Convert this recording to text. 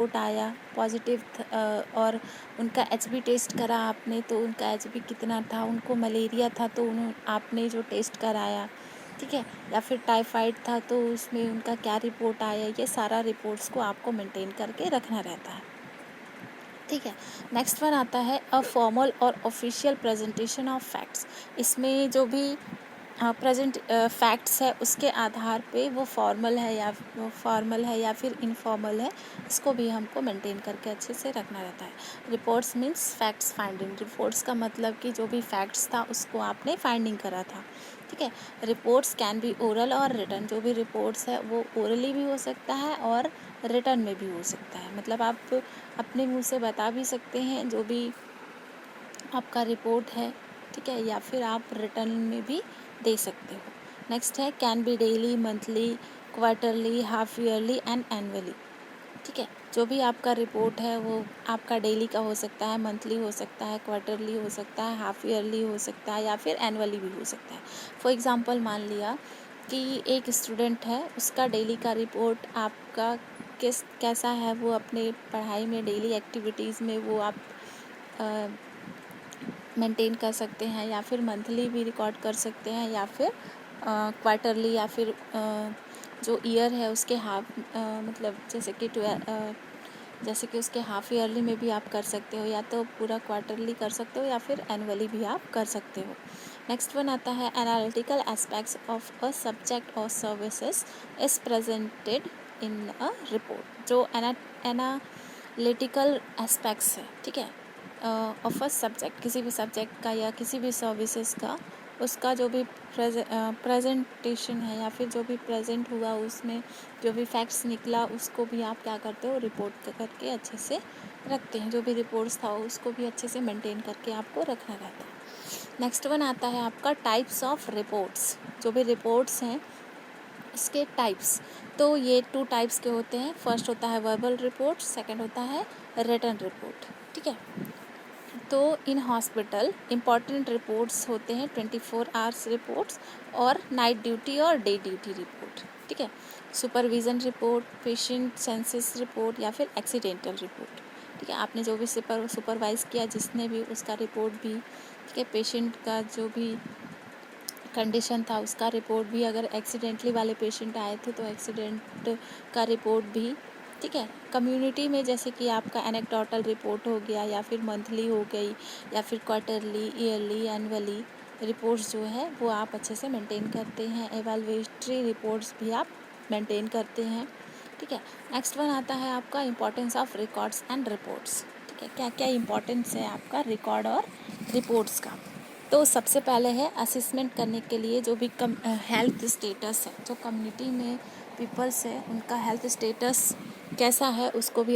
Report आया positive और उनका एचबी टेस्ट करा आपने तो उनका एचबी कितना था, उनको मलेरिया था तो आपने जो टेस्ट कराया, ठीक है, या फिर टाइफाइड था तो उसमें उनका क्या रिपोर्ट आया, ये सारा रिपोर्ट्स को आपको मेंटेन करके रखना रहता है, ठीक है। नेक्स्ट वन आता है अ फॉर्मल और ऑफिशियल प्रेजेंटेशन ऑफ फैक्ट्स। इसमें जो भी प्रेजेंट फैक्ट्स है उसके आधार पे वो फॉर्मल है या फिर इनफॉर्मल है, इसको भी हमको मेंटेन करके अच्छे से रखना रहता है। Reports means facts finding, reports का मतलब कि जो भी फैक्ट्स था उसको आपने फाइंडिंग करा था, ठीक है। रिपोर्ट्स कैन बी ओरल और रिटन, जो भी रिपोर्ट्स है वो ओरली भी हो सकता है और रिटन में भी हो सकता है, मतलब आप अपने मुंह से बता भी सकते हैं जो भी आपका रिपोर्ट है, ठीक है, या फिर आप रिटर्न में भी दे सकते हो। नेक्स्ट है can be daily, monthly, quarterly, half yearly and annually, ठीक है। जो भी आपका रिपोर्ट है वो आपका डेली का हो सकता है, मंथली हो सकता है, क्वार्टरली हो सकता है, हाफ ईयरली हो सकता है या फिर एनुअली भी हो सकता है। फॉर एग्जांपल मान लिया कि एक स्टूडेंट है, उसका डेली का रिपोर्ट आपका कैसा है, वो अपने पढ़ाई में डेली एक्टिविटीज़ में वो आप मेंटेन कर सकते हैं, या फिर मंथली भी रिकॉर्ड कर सकते हैं, या फिर क्वार्टरली, या फिर जो ईयर है उसके मतलब जैसे कि उसके हाफ ईयरली में भी आप कर सकते हो, या तो पूरा क्वार्टरली कर सकते हो या फिर एनुअली भी आप कर सकते हो। नेक्स्ट वन आता है analytical aspects of a subject और services is presented in a report. जो एनालिटिकल एस्पेक्ट्स है, ठीक है, ऑफ अ सब्जेक्ट, किसी भी सब्जेक्ट का या किसी भी सर्विसेज का, उसका जो भी प्रेजेंटेशन है या फिर जो भी प्रेजेंट हुआ उसमें जो भी फैक्ट्स निकला उसको भी आप क्या करते हो, रिपोर्ट करके अच्छे से रखते हैं। जो भी रिपोर्ट्स था उसको भी अच्छे से मेंटेन करके आपको रखना रहता है। नेक्स्ट वन आता है आपका टाइप्स ऑफ रिपोर्ट्स। जो भी रिपोर्ट्स हैं इसके टाइप्स, तो ये 2 टाइप्स के होते हैं। फर्स्ट होता है वर्बल रिपोर्ट, सेकंड होता है रिटन रिपोर्ट, ठीक है। तो इन हॉस्पिटल इम्पॉर्टेंट रिपोर्ट्स होते हैं 24 आवर्स रिपोर्ट्स और नाइट ड्यूटी और डे ड्यूटी रिपोर्ट, ठीक है। Supervision report, patient census report या फिर एक्सीडेंटल रिपोर्ट, ठीक है। आपने जो भी सुपरवाइज़ किया जिसने भी, उसका रिपोर्ट भी, ठीक है। पेशेंट का जो भी कंडीशन था उसका रिपोर्ट भी, अगर एक्सीडेंटली वाले पेशेंट आए थे तो एक्सीडेंट का रिपोर्ट भी, ठीक है। कम्युनिटी में जैसे कि आपका एनेक्डोटल रिपोर्ट हो गया या फिर मंथली हो गई या फिर क्वार्टरली, ईयरली, एनुअली रिपोर्ट्स जो है वो आप अच्छे से मेंटेन करते हैं। एवेलुएटरी रिपोर्ट्स भी आप मेंटेन करते हैं, ठीक है। नेक्स्ट वन आता है आपका importance of records and reports, ठीक है। क्या क्या इम्पोर्टेंस है आपका रिकॉर्ड और रिपोर्ट्स का। तो सबसे पहले है असेसमेंट करने के लिए जो भी हेल्थ स्टेटस है, जो कम्युनिटी में पीपल्स है उनका हेल्थ स्टेटस कैसा है उसको भी